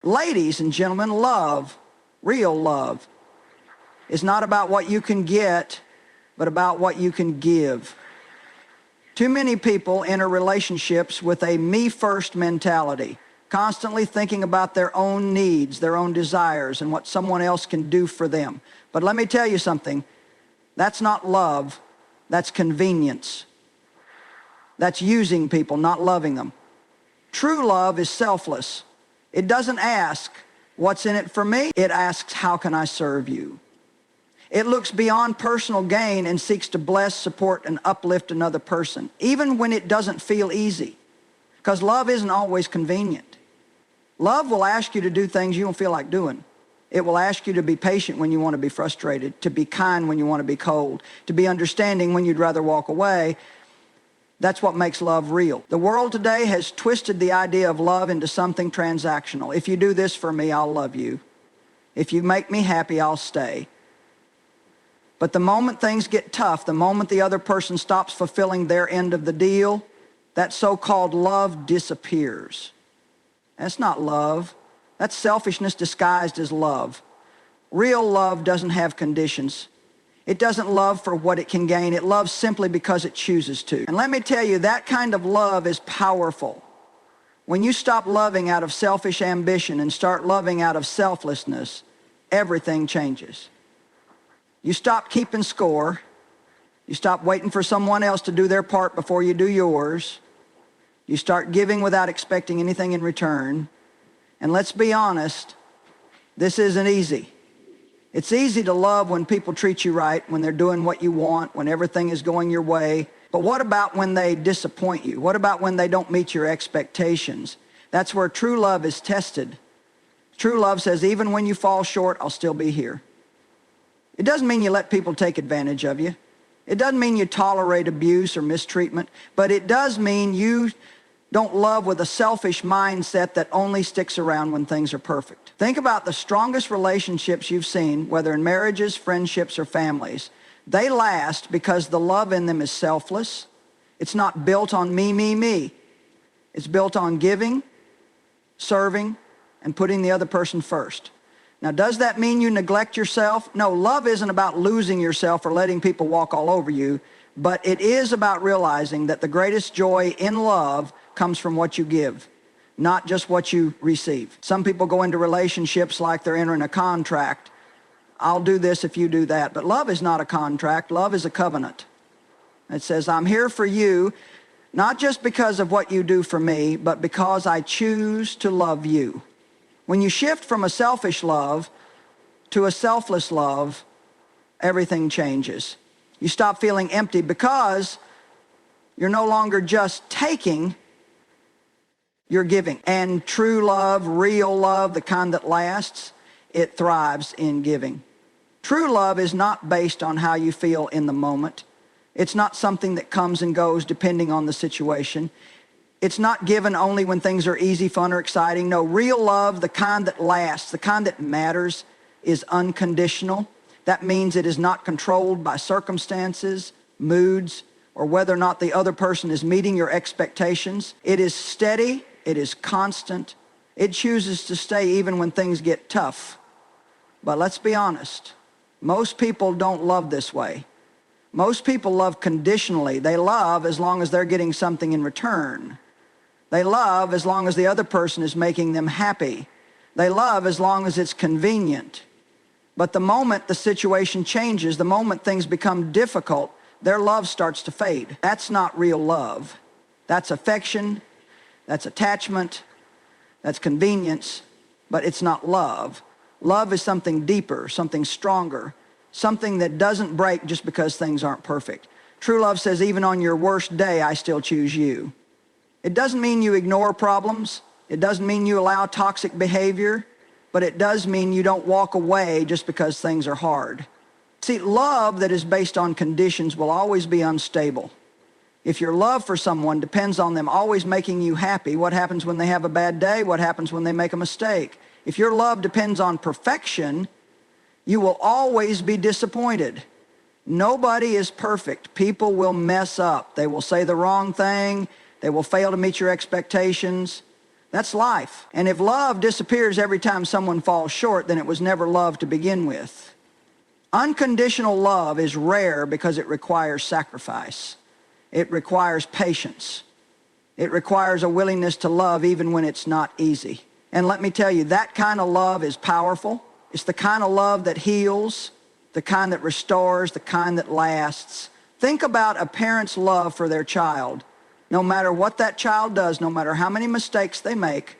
Ladies and gentlemen, love, real love, is not about what you can get, but about what you can give. Too many people enter relationships with a me-first mentality, constantly thinking about their own needs, their own desires, and what someone else can do for them. But let me tell you something, that's not love, that's convenience. That's using people, not loving them. True love is selfless. It doesn't ask, what's in it for me? It asks, how can I serve you? It looks beyond personal gain and seeks to bless, support, and uplift another person, even when it doesn't feel easy. Because love isn't always convenient. Love will ask you to do things you don't feel like doing. It will ask you to be patient when you want to be frustrated, to be kind when you want to be cold, to be understanding when you'd rather walk away. That's what makes love real. The world today has twisted the idea of love into something transactional. If you do this for me, I'll love you. If you make me happy, I'll stay. But the moment things get tough, the moment the other person stops fulfilling their end of the deal, that so-called love disappears. That's not love. That's selfishness disguised as love. Real love doesn't have conditions. It doesn't love for what it can gain. It loves simply because it chooses to. And let me tell you, that kind of love is powerful. When you stop loving out of selfish ambition and start loving out of selflessness, everything changes. You stop keeping score. You stop waiting for someone else to do their part before you do yours. You start giving without expecting anything in return. And let's be honest, this isn't easy. It's easy to love when people treat you right, when they're doing what you want, when everything is going your way. But what about when they disappoint you? What about when they don't meet your expectations? That's where true love is tested. True love says, even when you fall short, I'll still be here. It doesn't mean you let people take advantage of you. It doesn't mean you tolerate abuse or mistreatment, but it does mean you don't love with a selfish mindset that only sticks around when things are perfect. Think about the strongest relationships you've seen, whether in marriages, friendships, or families. They last because the love in them is selfless. It's not built on me, me, me. It's built on giving, serving, and putting the other person first. Now, does that mean you neglect yourself? No, love isn't about losing yourself or letting people walk all over you, but it is about realizing that the greatest joy in love comes from what you give, not just what you receive. Some people go into relationships like they're entering a contract. I'll do this if you do that. But love is not a contract. Love is a covenant. It says, I'm here for you, not just because of what you do for me, but because I choose to love you. When you shift from a selfish love to a selfless love, everything changes. You stop feeling empty because you're no longer just taking, you're giving. And true love, real love, the kind that lasts, it thrives in giving. True love is not based on how you feel in the moment. It's not something that comes and goes depending on the situation. It's not given only when things are easy, fun, or exciting. No, real love, the kind that lasts, the kind that matters, is unconditional. That means it is not controlled by circumstances, moods, or whether or not the other person is meeting your expectations. It is steady. It is constant. It chooses to stay even when things get tough. But let's be honest, most people don't love this way. Most people love conditionally. They love as long as they're getting something in return. They love as long as the other person is making them happy. They love as long as it's convenient. But the moment the situation changes, the moment things become difficult, their love starts to fade. That's not real love. That's affection, that's attachment, that's convenience, but it's not love. Love is something deeper, something stronger, something that doesn't break just because things aren't perfect. True love says, even on your worst day, I still choose you. It doesn't mean you ignore problems. It doesn't mean you allow toxic behavior, but it does mean you don't walk away just because things are hard. See, love that is based on conditions will always be unstable. If your love for someone depends on them always making you happy, what happens when they have a bad day? What happens when they make a mistake? If your love depends on perfection, you will always be disappointed. Nobody is perfect. People will mess up. They will say the wrong thing. They will fail to meet your expectations. That's life. And if love disappears every time someone falls short, then it was never love to begin with. Unconditional love is rare because it requires sacrifice. It requires patience. It requires a willingness to love even when it's not easy. And let me tell you, that kind of love is powerful. It's the kind of love that heals, the kind that restores, the kind that lasts. Think about a parent's love for their child. No matter what that child does, no matter how many mistakes they make,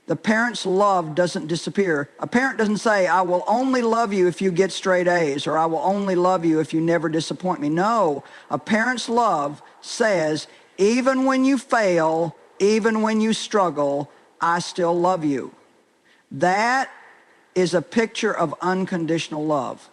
the parent's love doesn't disappear. A parent doesn't say, I will only love you if you get straight A's, or I will only love you if you never disappoint me. No, a parent's love says, even when you fail, even when you struggle, I still love you. That is a picture of unconditional love.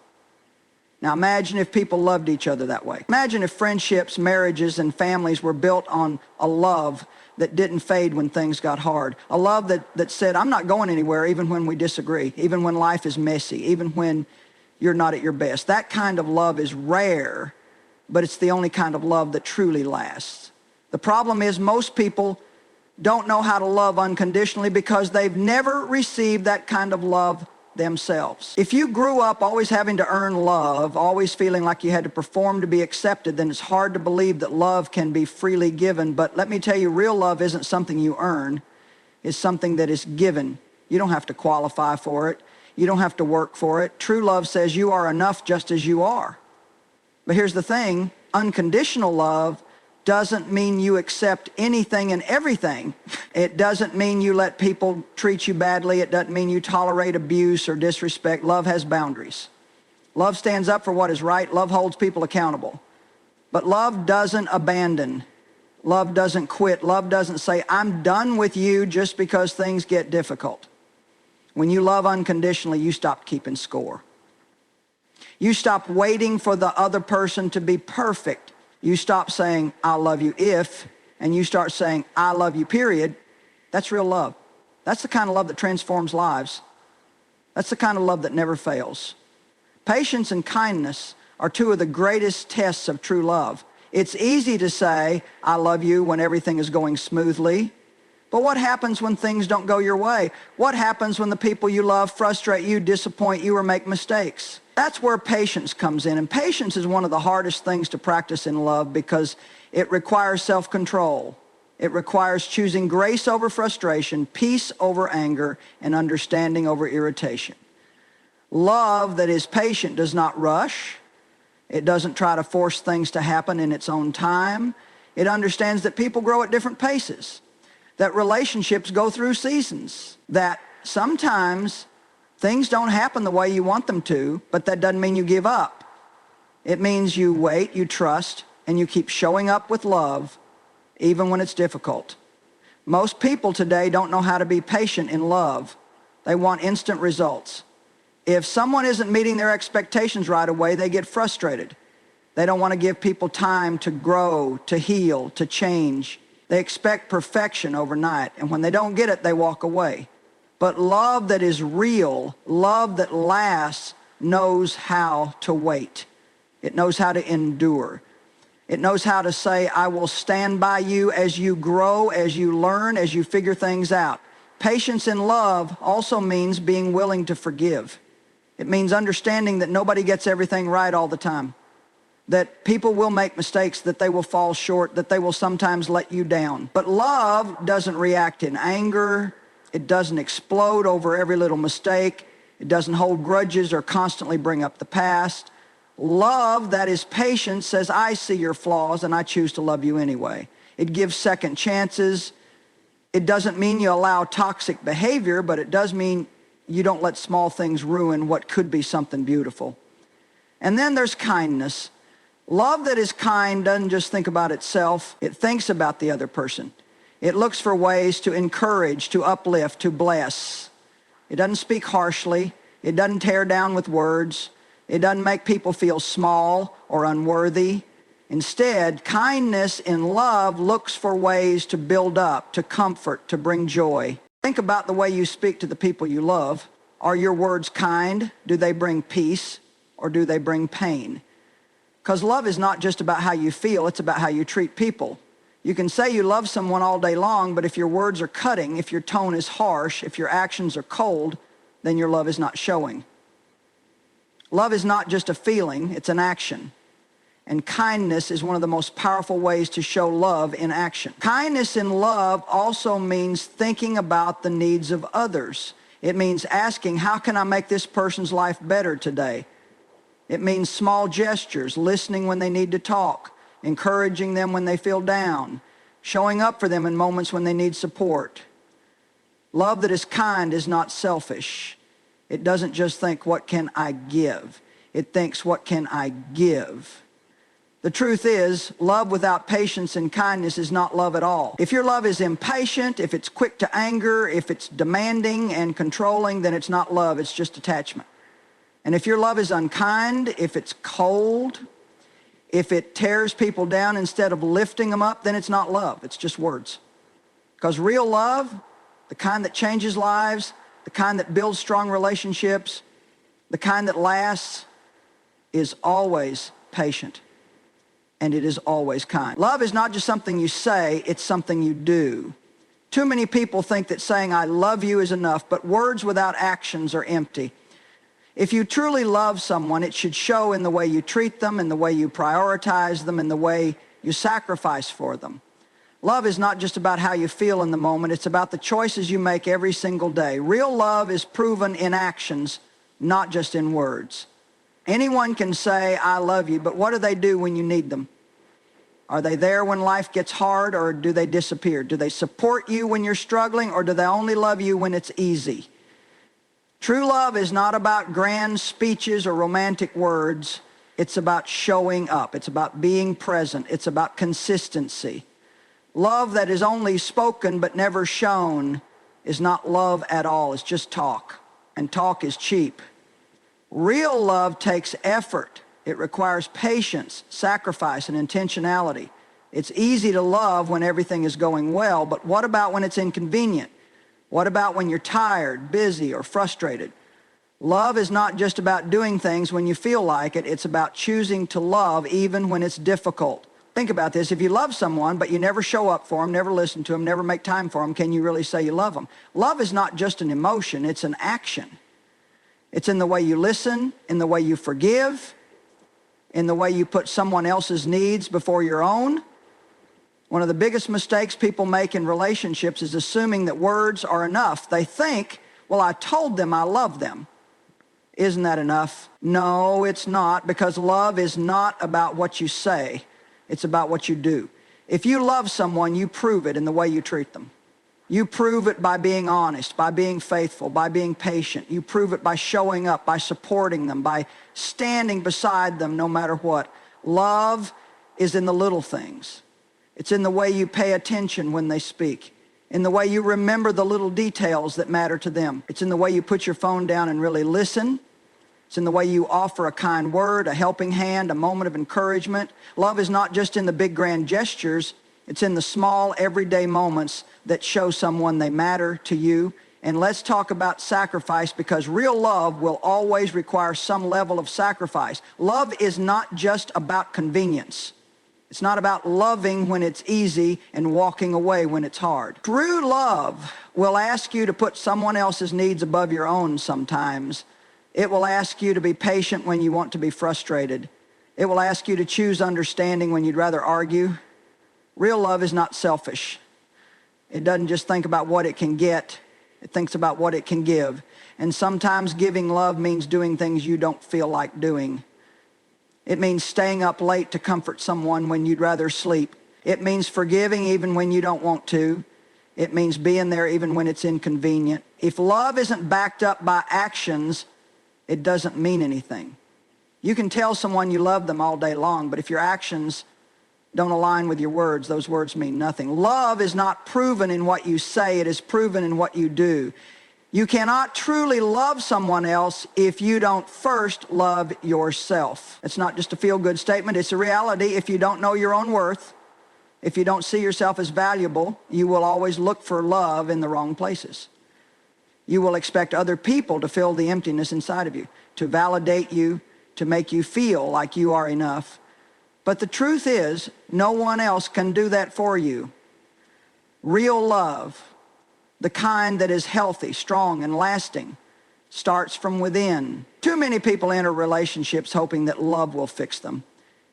Now imagine if people loved each other that way. Imagine if friendships, marriages, and families were built on a love that didn't fade when things got hard. A love that said, I'm not going anywhere even when we disagree, even when life is messy, even when you're not at your best. That kind of love is rare, but it's the only kind of love that truly lasts. The problem is most people don't know how to love unconditionally because they've never received that kind of love themselves. If you grew up always having to earn love, always feeling like you had to perform to be accepted, then it's hard to believe that love can be freely given. But let me tell you, real love isn't something you earn. It's something that is given. You don't have to qualify for it. You don't have to work for it. True love says you are enough just as you are. But here's the thing, unconditional love doesn't mean you accept anything and everything. It doesn't mean you let people treat you badly. It doesn't mean you tolerate abuse or disrespect. Love has boundaries. Love stands up for what is right. Love holds people accountable. But love doesn't abandon. Love doesn't quit. Love doesn't say, I'm done with you just because things get difficult. When you love unconditionally, you stop keeping score. You stop waiting for the other person to be perfect. You stop saying, I love you if, and you start saying, I love you, period. That's real love. That's the kind of love that transforms lives. That's the kind of love that never fails. Patience and kindness are two of the greatest tests of true love. It's easy to say, I love you when everything is going smoothly. But what happens when things don't go your way? What happens when the people you love frustrate you, disappoint you, or make mistakes? That's where patience comes in. And patience is one of the hardest things to practice in love because it requires self-control. It requires choosing grace over frustration, peace over anger, and understanding over irritation. Love that is patient does not rush. It doesn't try to force things to happen in its own time. It understands that people grow at different paces, that relationships go through seasons, that sometimes things don't happen the way you want them to, but that doesn't mean you give up. It means you wait, you trust, and you keep showing up with love, even when it's difficult. Most people today don't know how to be patient in love. They want instant results. If someone isn't meeting their expectations right away, they get frustrated. They don't want to give people time to grow, to heal, to change. They expect perfection overnight, and when they don't get it, they walk away. But love that is real, love that lasts, knows how to wait. It knows how to endure. It knows how to say, I will stand by you as you grow, as you learn, as you figure things out. Patience in love also means being willing to forgive. It means understanding that nobody gets everything right all the time, that people will make mistakes, that they will fall short, that they will sometimes let you down. But love doesn't react in anger. It doesn't explode over every little mistake. It doesn't hold grudges or constantly bring up the past. Love that is patient says, I see your flaws and I choose to love you anyway. It gives second chances. It doesn't mean you allow toxic behavior, but it does mean you don't let small things ruin what could be something beautiful. And then there's kindness. Love that is kind doesn't just think about itself. It thinks about the other person. It looks for ways to encourage, to uplift, to bless. It doesn't speak harshly. It doesn't tear down with words. It doesn't make people feel small or unworthy. Instead, kindness in love looks for ways to build up, to comfort, to bring joy. Think about the way you speak to the people you love. Are your words kind? Do they bring peace or do they bring pain? Because love is not just about how you feel, it's about how you treat people. You can say you love someone all day long, but if your words are cutting, if your tone is harsh, if your actions are cold, then your love is not showing. Love is not just a feeling, it's an action. And kindness is one of the most powerful ways to show love in action. Kindness in love also means thinking about the needs of others. It means asking, how can I make this person's life better today? It means small gestures, listening when they need to talk, encouraging them when they feel down, showing up for them in moments when they need support. Love that is kind is not selfish. It doesn't just think, what can I give? It thinks, what can I give? The truth is, love without patience and kindness is not love at all. If your love is impatient, if it's quick to anger, if it's demanding and controlling, then it's not love, it's just attachment. And if your love is unkind, if it's cold, if it tears people down instead of lifting them up, then it's not love, it's just words. Because real love, the kind that changes lives, the kind that builds strong relationships, the kind that lasts, is always patient. And it is always kind. Love is not just something you say, it's something you do. Too many people think that saying I love you is enough, but words without actions are empty. If you truly love someone, it should show in the way you treat them, in the way you prioritize them, in the way you sacrifice for them. Love is not just about how you feel in the moment, it's about the choices you make every single day. Real love is proven in actions, not just in words. Anyone can say, I love you, but what do they do when you need them? Are they there when life gets hard, or do they disappear? Do they support you when you're struggling, or do they only love you when it's easy? True love is not about grand speeches or romantic words. It's about showing up. It's about being present. It's about consistency. Love that is only spoken but never shown is not love at all. It's just talk, and talk is cheap. Real love takes effort. It requires patience, sacrifice, and intentionality. It's easy to love when everything is going well, but what about when it's inconvenient? What about when you're tired, busy, or frustrated? Love is not just about doing things when you feel like it. It's about choosing to love even when it's difficult. Think about this. If you love someone, but you never show up for them, never listen to them, never make time for them, can you really say you love them? Love is not just an emotion, it's an action. It's in the way you listen, in the way you forgive, in the way you put someone else's needs before your own. One of the biggest mistakes people make in relationships is assuming that words are enough. They think, well, I told them I love them. Isn't that enough? No, it's not, because love is not about what you say. It's about what you do. If you love someone, you prove it in the way you treat them. You prove it by being honest, by being faithful, by being patient. You prove it by showing up, by supporting them, by standing beside them no matter what. Love is in the little things. It's in the way you pay attention when they speak, in the way you remember the little details that matter to them. It's in the way you put your phone down and really listen. It's in the way you offer a kind word, a helping hand, a moment of encouragement. Love is not just in the big grand gestures. It's in the small, everyday moments that show someone they matter to you. And let's talk about sacrifice, because real love will always require some level of sacrifice. Love is not just about convenience. It's not about loving when it's easy and walking away when it's hard. True love will ask you to put someone else's needs above your own sometimes. It will ask you to be patient when you want to be frustrated. It will ask you to choose understanding when you'd rather argue. Real love is not selfish. It doesn't just think about what it can get. It thinks about what it can give. And sometimes giving love means doing things you don't feel like doing. It means staying up late to comfort someone when you'd rather sleep. It means forgiving even when you don't want to. It means being there even when it's inconvenient. If love isn't backed up by actions, it doesn't mean anything. You can tell someone you love them all day long, but if your actions don't align with your words, those words mean nothing. Love is not proven in what you say, it is proven in what you do. You cannot truly love someone else if you don't first love yourself. It's not just a feel-good statement, it's a reality. If you don't know your own worth, if you don't see yourself as valuable, you will always look for love in the wrong places. You will expect other people to fill the emptiness inside of you, to validate you, to make you feel like you are enough. But the truth is, no one else can do that for you. Real love, the kind that is healthy, strong, and lasting, starts from within. Too many people enter relationships hoping that love will fix them.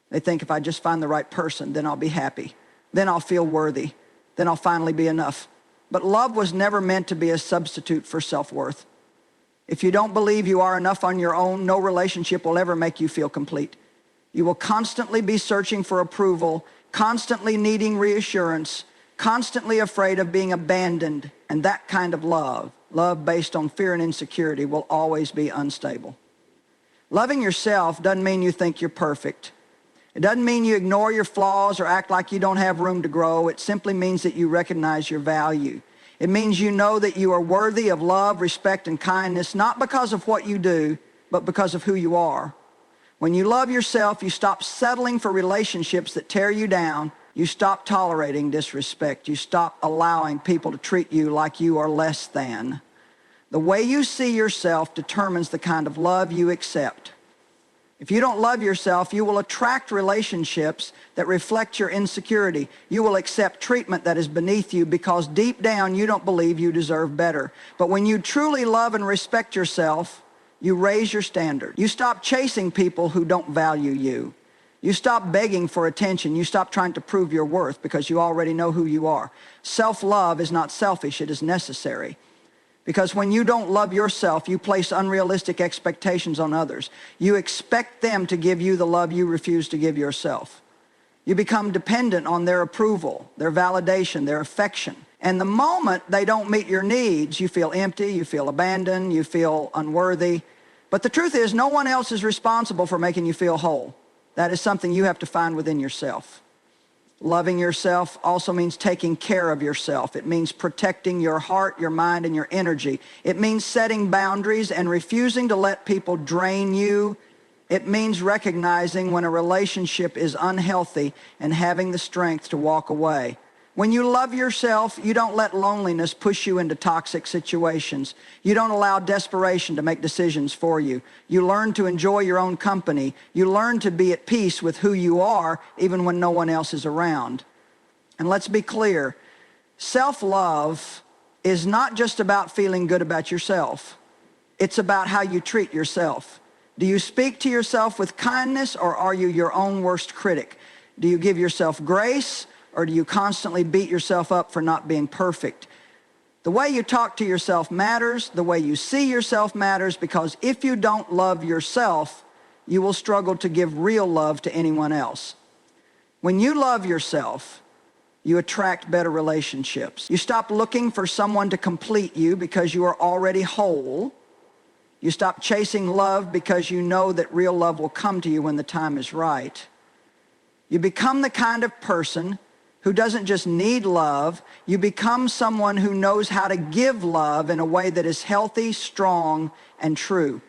They think, if I just find the right person, then I'll be happy. Then I'll feel worthy. Then I'll finally be enough. But love was never meant to be a substitute for self-worth. If you don't believe you are enough on your own, no relationship will ever make you feel complete. You will constantly be searching for approval, constantly needing reassurance, constantly afraid of being abandoned, and that kind of love based on fear and insecurity, will always be unstable. Loving yourself doesn't mean you think you're perfect. It doesn't mean you ignore your flaws or act like you don't have room to grow. It simply means that you recognize your value. It means you know that you are worthy of love, respect, and kindness, not because of what you do, but because of who you are. When you love yourself, you stop settling for relationships that tear you down. You stop tolerating disrespect. You stop allowing people to treat you like you are less than. The way you see yourself determines the kind of love you accept. If you don't love yourself, you will attract relationships that reflect your insecurity. You will accept treatment that is beneath you because deep down you don't believe you deserve better. But when you truly love and respect yourself, you raise your standard. You stop chasing people who don't value you. You stop begging for attention. You stop trying to prove your worth because you already know who you are. Self-love is not selfish, it is necessary. Because when you don't love yourself, you place unrealistic expectations on others. You expect them to give you the love you refuse to give yourself. You become dependent on their approval, their validation, their affection. And the moment they don't meet your needs, you feel empty, you feel abandoned, you feel unworthy. But the truth is, no one else is responsible for making you feel whole. That is something you have to find within yourself. Loving yourself also means taking care of yourself. It means protecting your heart, your mind, and your energy. It means setting boundaries and refusing to let people drain you. It means recognizing when a relationship is unhealthy and having the strength to walk away. When you love yourself, you don't let loneliness push you into toxic situations. You don't allow desperation to make decisions for you. You learn to enjoy your own company. You learn to be at peace with who you are, even when no one else is around. And let's be clear, self-love is not just about feeling good about yourself. It's about how you treat yourself. Do you speak to yourself with kindness, or are you your own worst critic? Do you give yourself grace, or do you constantly beat yourself up for not being perfect? The way you talk to yourself matters. The way you see yourself matters, because if you don't love yourself, you will struggle to give real love to anyone else. When you love yourself, you attract better relationships. You stop looking for someone to complete you because you are already whole. You stop chasing love because you know that real love will come to you when the time is right. You become the kind of person who doesn't just need love. You become someone who knows how to give love in a way that is healthy, strong, and true.